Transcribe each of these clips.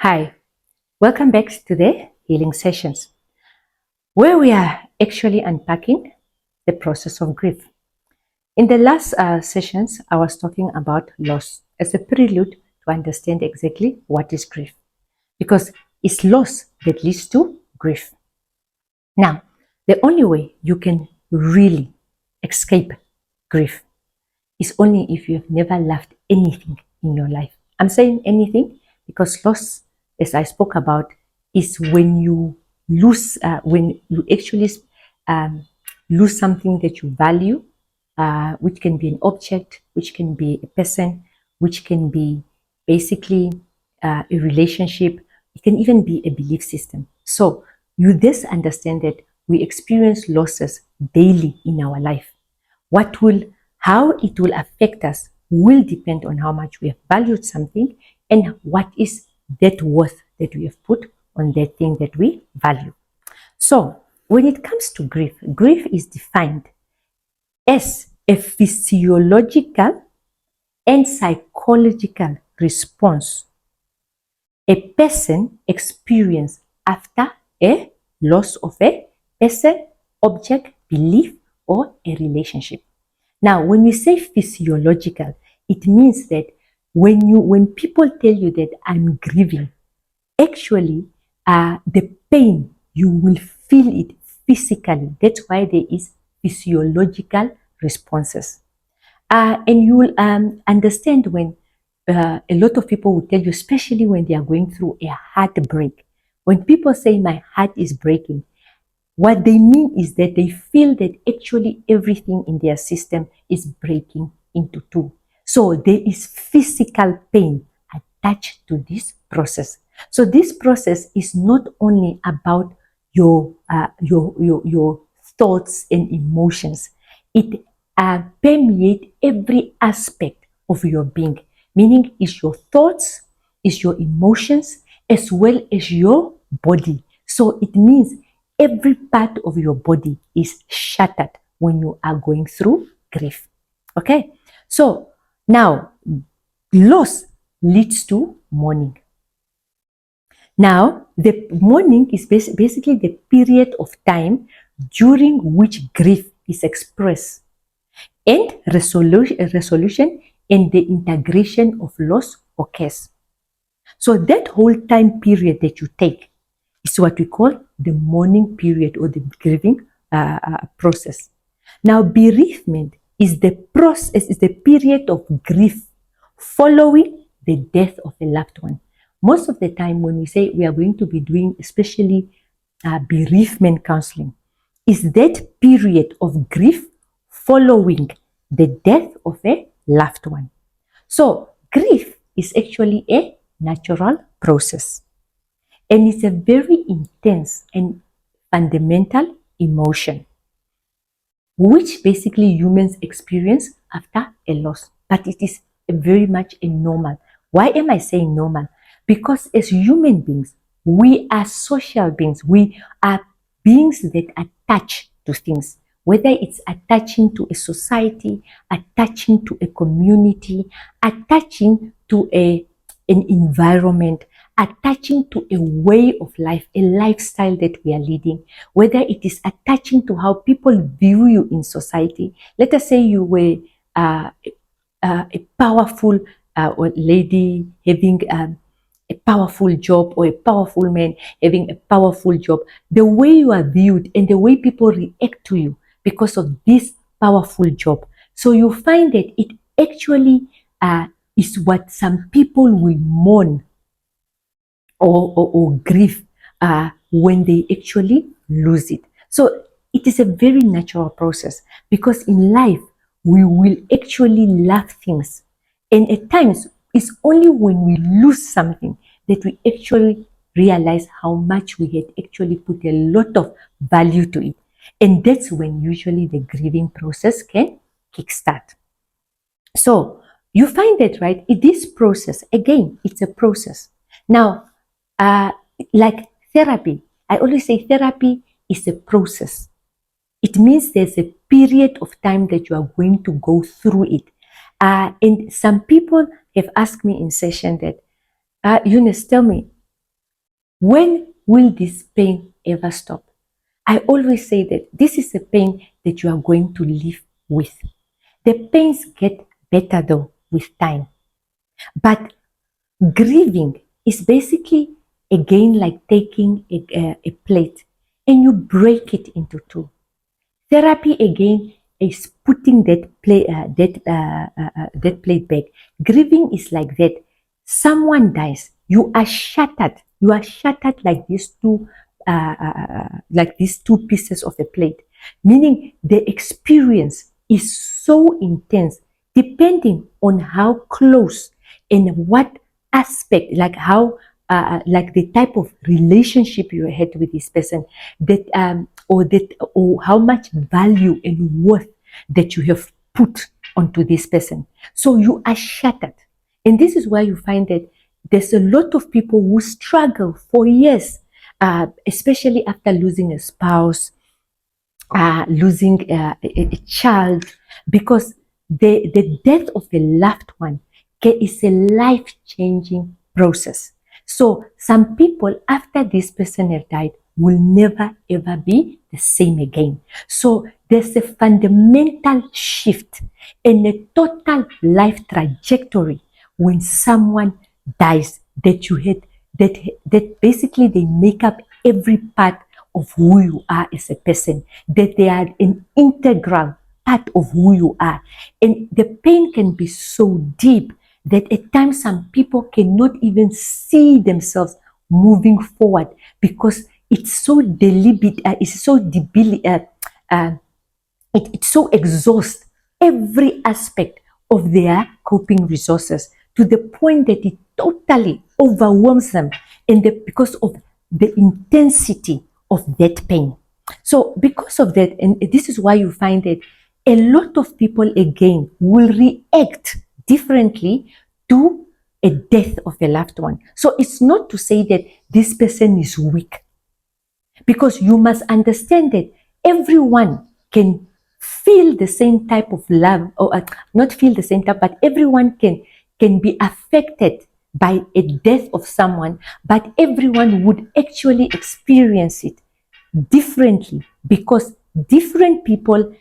Hi, welcome back to the healing sessions, where we are actually unpacking the process of grief. In the last sessions, I was talking about loss as a prelude to understand exactly what is grief, because it's loss that leads to grief. Now, the only way you can really escape grief is only if you have never loved anything in your life. I'm saying anything because loss, as I spoke about, is when you lose, when you actually um, lose something that you value, which can be an object, which can be a person, which can be basically a relationship. It can even be a belief system. So you thus understand that we experience losses daily in our life. How it will affect us will depend on how much we have valued something and what is that worth that we have put on that thing that we value. So when it comes to grief, grief is defined as a physiological and psychological response a person experiences after a loss of a person, object, belief, or a relationship. Now, when we say physiological, it means that when people tell you that I'm grieving, actually, the pain, you will feel it physically. That's why there is physiological responses. And you will understand when a lot of people will tell you, especially when they are going through a heartbreak. When people say my heart is breaking, what they mean is that they feel that actually everything in their system is breaking into two. So there is physical pain attached to this process. So this process is not only about your thoughts and emotions. It permeates every aspect of your being, meaning it's your thoughts, it's your emotions, as well as your body. So it means every part of your body is shattered when you are going through grief. Okay, so now loss leads to mourning. Now, the mourning is basically the period of time during which grief is expressed and resolution and the integration of loss occurs. So that whole time period that you take is what we call the mourning period or the grieving process. Now, bereavement is the process, is the period of grief following the death of a loved one. Most of the time, when we say we are going to be doing, especially bereavement counseling, is that period of grief following the death of a loved one. So, grief is actually a natural process. And it's a very intense and fundamental emotion, which basically humans experience after a loss. But it is very much a normal. Why am I saying normal? Because as human beings, we are social beings. We are beings that attach to things, whether it's attaching to a society, attaching to a community, attaching to an environment, attaching to a way of life, a lifestyle that we are leading, whether it is attaching to how people view you in society. Let us say you were a powerful lady having a powerful job, or a powerful man having a powerful job. The way you are viewed and the way people react to you because of this powerful job. So you find that it actually is what some people will mourn or grieve when they actually lose it. So it is a very natural process, because in life we will actually love things, and at times it's only when we lose something that we actually realize how much we had actually put a lot of value to it, and that's when usually the grieving process can kickstart. So you find that, right? In this process, again, it's a process. Now, uh, like therapy, I always say therapy is a process. It means there's a period of time that you are going to go through it. And some people have asked me in session that, Eunice, tell me, When will this pain ever stop? I always say that this is a pain that you are going to live with. The pains get better though with time. But grieving is basically again like taking a plate and you break it into two. Therapy again is putting that plate back. Grieving is like that. Someone dies, you are shattered. You are shattered like these two pieces of a plate. Meaning the experience is so intense, depending on how close and what aspect, like how like the type of relationship you had with this person, or how much value and worth that you have put onto this person. So you are shattered. And this is why you find that there's a lot of people who struggle for years, especially after losing a spouse, losing a child, because the death of a loved one is a life-changing process. So some people, after this person has died, will never ever be the same again. So there's a fundamental shift and a total life trajectory when someone dies that you had, that basically they make up every part of who you are as a person, that they are an integral part of who you are. And the pain can be so deep that at times some people cannot even see themselves moving forward because it's so deliberate, it's so it so exhausts every aspect of their coping resources to the point that it totally overwhelms them, and because of the intensity of that pain. So because of that, and this is why you find that a lot of people again will react differently to a death of a loved one. So it's not to say that this person is weak, because you must understand that everyone can feel the same type of love, or not feel the same type, but everyone can be affected by a death of someone, but everyone would actually experience it differently, because different people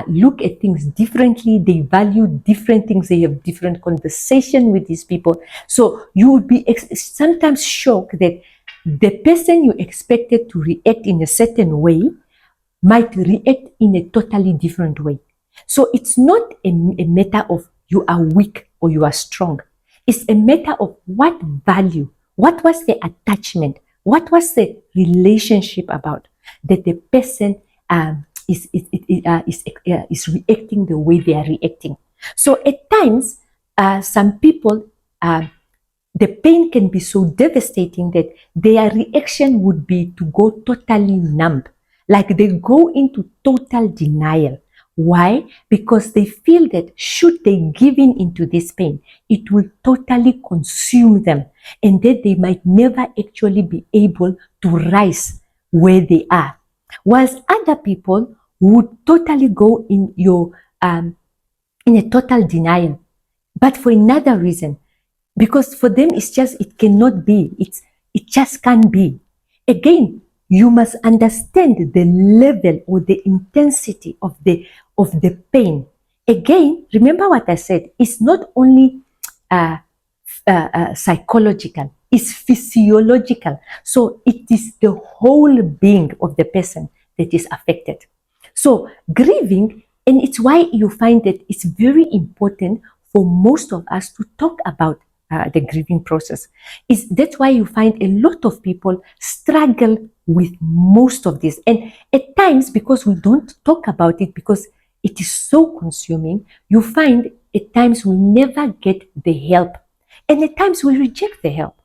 look at things differently, they value different things, they have different conversation with these people. So you would be sometimes shocked that the person you expected to react in a certain way might react in a totally different way. So it's not a matter of you are weak or you are strong. It's a matter of what value, what was the attachment, what was the relationship about that the person is reacting the way they are reacting. So at times, some people, the pain can be so devastating that their reaction would be to go totally numb. Like they go into total denial. Why? Because they feel that should they give in into this pain, it will totally consume them, and that they might never actually be able to rise where they are. Whilst other people would totally go in a total denial, but for another reason, because for them it cannot be, it just can't be. Again, you must understand the level or the intensity of the pain. Again, remember what I said, it's not only psychological, it's physiological. So it is the whole being of the person that is affected. So grieving, and it's why you find that it's very important for most of us to talk about the grieving process. That's why you find a lot of people struggle with most of this. And at times, because we don't talk about it, because it is so consuming, you find at times we never get the help. And at times we reject the help.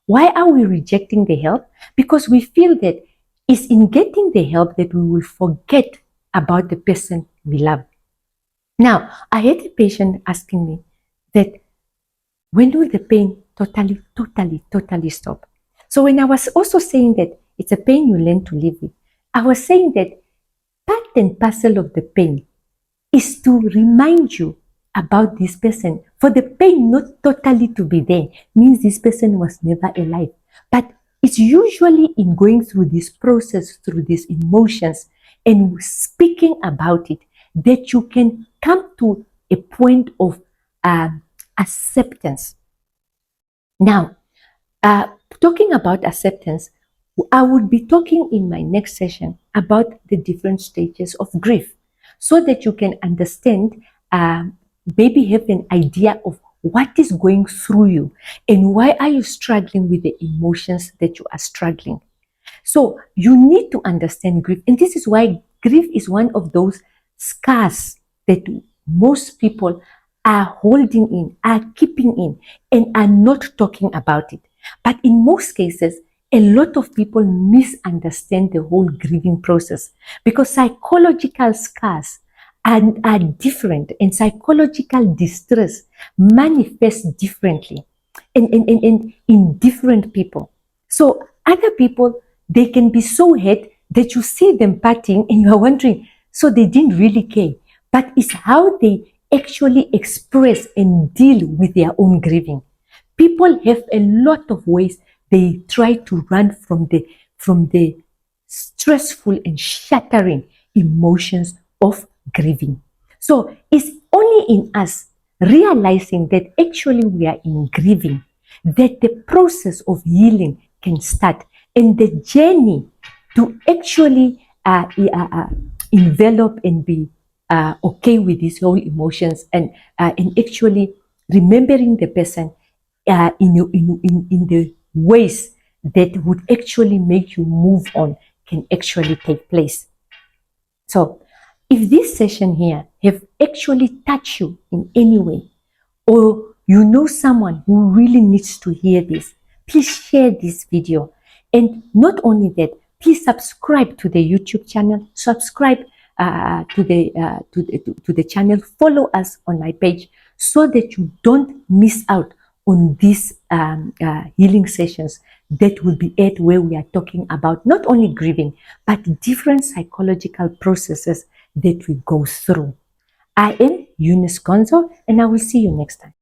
Why are we rejecting the help? Because we feel that it's in getting the help that we will forget about the person we love. Now, I had a patient asking me that when will the pain totally stop? So when I was also saying that it's a pain you learn to live with, I was saying that part and parcel of the pain is to remind you about this person. For the pain not totally to be there means this person was never alive. But it's usually in going through this process, through these emotions, and speaking about it, that you can come to a point of acceptance. Now, talking about acceptance, I would be talking in my next session about the different stages of grief so that you can understand, maybe have an idea of what is going through you and why are you struggling with the emotions that you are struggling. So you need to understand grief. And this is why grief is one of those scars that most people are holding in, are keeping in, and are not talking about it. But in most cases, a lot of people misunderstand the whole grieving process because psychological scars are different, and psychological distress manifests differently in different people. So other people, they can be so hurt that you see them partying and you are wondering, so they didn't really care. But it's how they actually express and deal with their own grieving. People have a lot of ways they try to run from the stressful and shattering emotions of grieving. So it's only in us realizing that actually we are in grieving that the process of healing can start, and the journey to actually envelop and be okay with these whole emotions, and actually remembering the person in the ways that would actually make you move on can actually take place. So if this session here have actually touched you in any way, or you know someone who really needs to hear this, please share this video. And not only that, please subscribe to the YouTube channel, subscribe to the channel, follow us on my page so that you don't miss out on these healing sessions that will be aired, where we are talking about not only grieving, but different psychological processes that we go through. I am Eunice Gonzo, and I will see you next time.